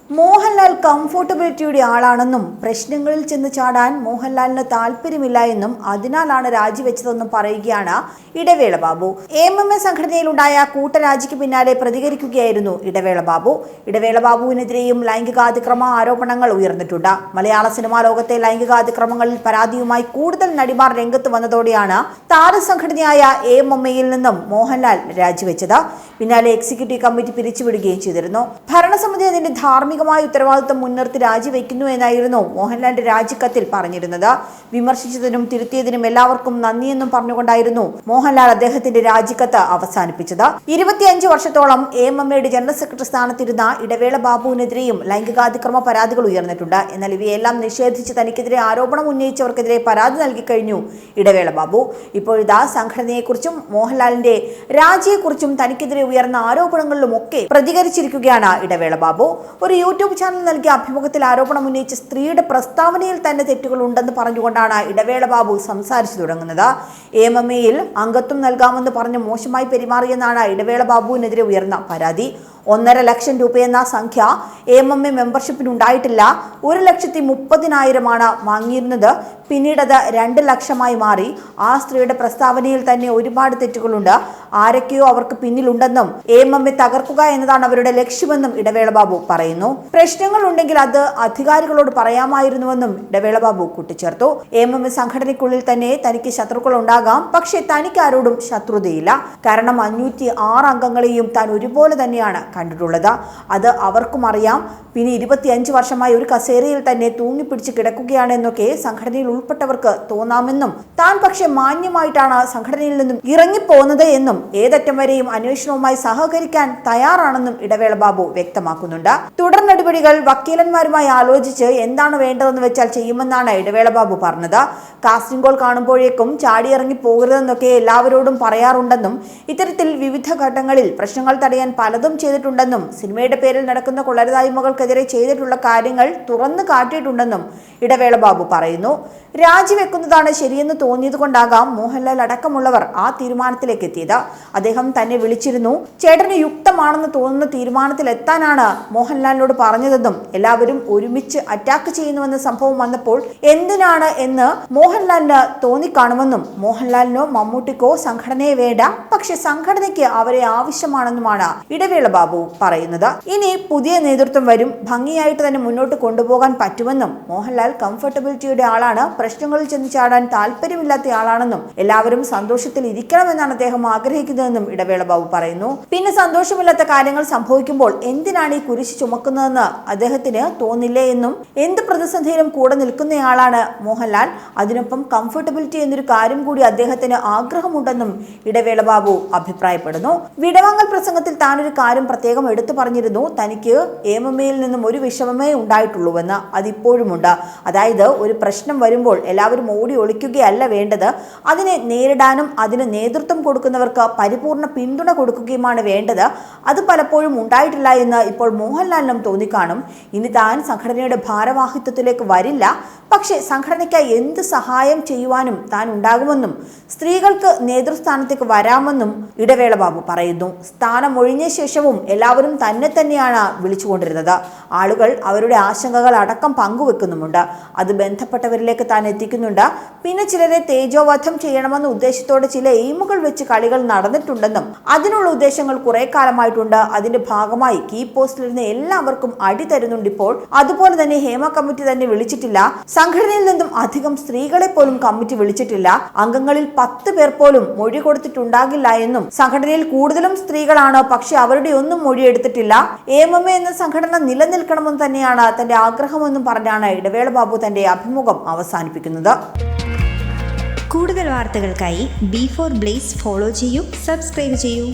മോഹൻലാൽ കംഫോർട്ടബിലിറ്റിയുടെ ആളാണെന്നും പ്രശ്നങ്ങളിൽ ചെന്ന് ചാടാൻ മോഹൻലാലിന് താല്പര്യമില്ല എന്നും അതിനാലാണ് രാജിവെച്ചതെന്നും പറയുകയാണ് ഇടവേള ബാബു. എംഎംഎ സംഘടനയിലുണ്ടായ കൂട്ടരാജിക്ക് പിന്നാലെ പ്രതികരിക്കുകയായിരുന്നു ഇടവേള ബാബു. ഇടവേള ബാബുവിനെതിരെയും ലൈംഗികാതിക്രമ ആരോപണങ്ങൾ ഉയർന്നിട്ടുണ്ട്. മലയാള സിനിമാ ലോകത്തെ ലൈംഗികാതിക്രമങ്ങളിൽ പരാതിയുമായി കൂടുതൽ നടിമാർ രംഗത്ത് വന്നതോടെയാണ് താരസംഘടനയായ എംഎംഎയിൽ നിന്നും മോഹൻലാൽ രാജിവെച്ചത്. പിന്നാലെ എക്സിക്യൂട്ടീവ് കമ്മിറ്റി പിരിച്ചുവിടുകയും ചെയ്തിരുന്നു. ഭരണസമിതി അതിന്റെ ധാർമ്മികമായ ഉത്തരവാദിത്വം മുൻനിർത്തി രാജിവെക്കുന്നു എന്നായിരുന്നു മോഹൻലാലിന്റെ രാജിക്കത്തിൽ പറഞ്ഞിരുന്നത്. വിമർശിച്ചതിനും തിരുത്തിയതിനും എല്ലാവർക്കും നന്ദിയെന്നും പറഞ്ഞുകൊണ്ടായിരുന്നു മോഹൻലാൽ അദ്ദേഹത്തിന്റെ രാജിക്കത്ത് അവസാനിപ്പിച്ചത്. 25 വർഷത്തോളം എംഎംഎയുടെ ജനറൽ സെക്രട്ടറി സ്ഥാനത്തിരുന്ന ഇടവേള ബാബുവിനെതിരെയും ലൈംഗികാതിക്രമ പരാതികൾ ഉയർന്നിട്ടുണ്ട്. എന്നാൽ ഇവയെല്ലാം നിഷേധിച്ച് തനിക്കെതിരെ ആരോപണം ഉന്നയിച്ചവർക്കെതിരെ പരാതി നൽകിക്കഴിഞ്ഞു ഇടവേള ബാബു. ഇപ്പോഴിതാ സംഘടനയെക്കുറിച്ചും മോഹൻലാലിന്റെ രാജിയെക്കുറിച്ചും തനിക്കെതിരെ ഉയർന്ന ആരോപണങ്ങളിലുമൊക്കെ പ്രതികരിച്ചിരിക്കുകയാണ് ഇടവേള ബാബു. ഒരു യൂട്യൂബ് ചാനൽ നൽകിയ അഭിമുഖത്തിൽ ആരോപണം ഉന്നയിച്ച സ്ത്രീയുടെ പ്രസ്താവനയിൽ തന്നെ തെറ്റുകൾ ഉണ്ടെന്ന് പറഞ്ഞുകൊണ്ടാണ് ഇടവേള ബാബു സംസാരിച്ചു തുടങ്ങുന്നത്. എംഎംഎയിൽ അംഗത്വം നൽകാമെന്ന് പറഞ്ഞ് മോശമായി പെരുമാറിയെന്നാണ് ഇടവേള ബാബുവിനെതിരെ ഉയർന്ന പരാതി. 1.5 ലക്ഷം രൂപയെന്ന സംഖ്യ എംഎംഎ മെമ്പർഷിപ്പിനുണ്ടായിട്ടില്ല. 1,30,000 വാങ്ങിയിരുന്നത്. പിന്നീട് അത് 2 ലക്ഷമായി മാറി. ആ സ്ത്രീയുടെ പ്രസ്താവനയിൽ തന്നെ ഒരുപാട് തെറ്റുകളുണ്ട്. ആരൊക്കെയോ അവർക്ക് പിന്നിലുണ്ടെന്നും എംഎംഎ തകർക്കുക എന്നതാണ് അവരുടെ ലക്ഷ്യമെന്നും ഇടവേള ബാബു പറയുന്നു. പ്രശ്നങ്ങൾ ഉണ്ടെങ്കിൽ അത് അധികാരികളോട് പറയാമായിരുന്നുവെന്നും ഇടവേള ബാബു കൂട്ടിച്ചേർത്തു. എംഎംഎ സംഘടനയ്ക്കുള്ളിൽ തന്നെ തനിക്ക് ശത്രുക്കൾ ഉണ്ടാകാം, പക്ഷേ തനിക്ക് ആരോടും ശത്രുതയില്ല. കാരണം 506 അംഗങ്ങളെയും താൻ ഒരുപോലെ തന്നെയാണ് കണ്ടിട്ടുള്ളത്. അത് അവർക്കും അറിയാം. പിന്നെ 25 വർഷമായി ഒരു കസേരയിൽ തന്നെ തൂങ്ങിപ്പിടിച്ച് കിടക്കുകയാണെന്നൊക്കെ സംഘടനയിൽ ഉൾപ്പെട്ടവർക്ക് തോന്നാമെന്നും താൻ പക്ഷെ മാന്യമായിട്ടാണ് സംഘടനയിൽ നിന്നും ഇറങ്ങിപ്പോകുന്നത് എന്നും ഏതറ്റം വരെയും അന്വേഷണവുമായി സഹകരിക്കാൻ തയ്യാറാണെന്നും ഇടവേള ബാബു വ്യക്തമാക്കുന്നുണ്ട്. തുടർ നടപടികൾ വക്കീലന്മാരുമായി ആലോചിച്ച് എന്താണ് വേണ്ടതെന്ന് വെച്ചാൽ ചെയ്യുമെന്നാണ് ഇടവേള ബാബു പറഞ്ഞത്. കാസ്റ്റിംഗ് കോൾ കാണുമ്പോഴേക്കും ചാടിയിറങ്ങി പോകരുതെന്നൊക്കെ എല്ലാവരോടും പറയാറുണ്ടെന്നും ഇത്തരത്തിൽ വിവിധ ഘട്ടങ്ങളിൽ പ്രശ്നങ്ങൾ തടയാൻ പലതും ചെയ്തിട്ടുണ്ടെന്നും സിനിമയുടെ പേരിൽ നടക്കുന്ന കൊള്ളരുതായ്മകൾക്കെതിരെ ചെയ്തിട്ടുള്ള കാര്യങ്ങൾ തുറന്നു കാട്ടിയിട്ടുണ്ടെന്നും ഇടവേള ബാബു പറയുന്നു. രാജിവെക്കുന്നതാണ് ശരിയെന്ന് തോന്നിയത് കൊണ്ടാകാം മോഹൻലാൽ അടക്കമുള്ളവർ ആ തീരുമാനത്തിലേക്ക് എത്തിയത്. അദ്ദേഹം തന്നെ വിളിച്ചിരുന്നു. ചേട്ടന് യുക്തമാണെന്ന് തോന്നുന്ന തീരുമാനത്തിൽ എത്താനാണ് മോഹൻലാലിനോട് പറഞ്ഞതെന്നും എല്ലാവരും ഒരുമിച്ച് അറ്റാക്ക് ചെയ്യുന്നുവെന്ന സംഭവം വന്നപ്പോൾ എന്തിനാണ് എന്ന് മോഹൻലാലിന് തോന്നിക്കാണുമെന്നും മോഹൻലാലിനോ മമ്മൂട്ടിക്കോ സംഘടനയെ വേണ്ട, പക്ഷെ സംഘടനയ്ക്ക് അവരെ ആവശ്യമാണെന്നുമാണ് ഇടവേള ബാബു പറയുന്നത്. ഇനി പുതിയ നേതൃത്വം വരും, ഭംഗിയായിട്ട് തന്നെ മുന്നോട്ട് കൊണ്ടുപോകാൻ പറ്റുമെന്നും മോഹൻലാൽ കംഫർട്ടബിലിറ്റിയുടെ ആളാണ്, പ്രശ്നങ്ങളിൽ ചെന്ന് ചാടാൻ താല്പര്യമില്ലാത്ത ആളാണെന്നും എല്ലാവരും സന്തോഷത്തിൽ ഇരിക്കണമെന്നാണ് അദ്ദേഹം ആഗ്രഹിക്കുന്നതെന്നും ഇടവേള ബാബു പറയുന്നു. പിന്നെ സന്തോഷമില്ലാത്ത കാര്യങ്ങൾ സംഭവിക്കുമ്പോൾ എന്തിനാണ് ഈ കുരിശ് ചുമക്കുന്നതെന്ന് അദ്ദേഹത്തിന് തോന്നില്ലേ എന്നും എന്ത് പ്രതിസന്ധിയിലും കൂടെ നിൽക്കുന്നയാളാണ് മോഹൻലാൽ. അതിനൊപ്പം കംഫർട്ടബിലിറ്റി എന്നൊരു കാര്യം കൂടി അദ്ദേഹത്തിന് ആഗ്രഹമുണ്ടെന്നും ഇടവേള ബാബു അഭിപ്രായപ്പെടുന്നു. വിടവാങ്ങൽ പ്രസംഗത്തിൽ താനൊരു കാര്യം പ്രത്യേകം എടുത്തു പറഞ്ഞിരുന്നു. തനിക്ക് എംഎംഎയിൽ നിന്നും ഒരു വിഷമമേ ഉണ്ടായിട്ടുള്ളൂവെന്ന്. അതിപ്പോഴുമുണ്ട്. അതായത് ഒരു പ്രശ്നം വരുമ്പോൾ എല്ലാവരും ഓടി ഒളിക്കുകയല്ല വേണ്ടത്, അതിനെ നേരിടാനും അതിന് നേതൃത്വം കൊടുക്കുന്നവർക്ക് പരിപൂർണ പിന്തുണ കൊടുക്കുകയുമാണ് വേണ്ടത്. അത് പലപ്പോഴും ഉണ്ടായിട്ടില്ല എന്ന് ഇപ്പോൾ മോഹൻലാലിനും തോന്നിക്കാണും. ഇനി താൻ സംഘടനയുടെ ഭാരവാഹിത്വത്തിലേക്ക് വരില്ല, പക്ഷേ സംഘടനയ്ക്കായി എന്ത് സഹായം ചെയ്യുവാനും താൻ ഉണ്ടാകുമെന്നും സ്ത്രീകൾക്ക് നേതൃസ്ഥാനത്തേക്ക് വരാമെന്നും ഇടവേള ബാബു പറയുന്നു. സ്ഥാനം ഒഴിഞ്ഞ ശേഷവും എല്ലാവരും തന്നെ തന്നെയാണ് വിളിച്ചുകൊണ്ടിരുന്നത്. ആളുകൾ അവരുടെ ആശങ്കകൾ അടക്കം പങ്കുവെക്കുന്നുമുണ്ട്. അത് ബന്ധപ്പെട്ടവരിലേക്ക് താൻ എത്തിക്കുന്നുണ്ട്. പിന്നെ ചിലരെ തേജോവധം ചെയ്യണമെന്ന ഉദ്ദേശത്തോടെ ചില എയിമുകൾ വെച്ച് കളികൾ നടന്നിട്ടുണ്ടെന്നും അതിനുള്ള ഉദ്ദേശങ്ങൾ കുറെ കാലമായിട്ടുണ്ട്. അതിന്റെ ഭാഗമായി കീ പോസ്റ്റിലിരുന്ന എല്ലാവർക്കും അടി തരുന്നുണ്ട് ഇപ്പോൾ. അതുപോലെ തന്നെ ഹേമ കമ്മിറ്റി തന്നെ വിളിച്ചിട്ടില്ല. സംഘടനയിൽ നിന്നും അധികം സ്ത്രീകളെ പോലും കമ്മിറ്റി വിളിച്ചിട്ടില്ല. അംഗങ്ങളിൽ 10 പേർ പോലും മൊഴി കൊടുത്തിട്ടുണ്ടാകില്ല എന്നും സംഘടനയിൽ കൂടുതലും സ്ത്രീകളാണ്, പക്ഷെ അവരുടെ ഒന്നും മൊഴി എടുത്തിട്ടില്ല. എംഎംഎ എന്ന സംഘടന നിലനിൽക്കണമെന്ന് തന്നെയാണ് തന്റെ ആഗ്രഹമെന്നും പറഞ്ഞാണ് ഇടവേള ബാബു തന്റെ അഭിമുഖം അവസാനിപ്പിക്കുന്നത്. കൂടുതൽ വാർത്തകൾക്കായി B4 Blaze ഫോളോ ചെയ്യൂ, സബ്സ്ക്രൈബ് ചെയ്യൂ.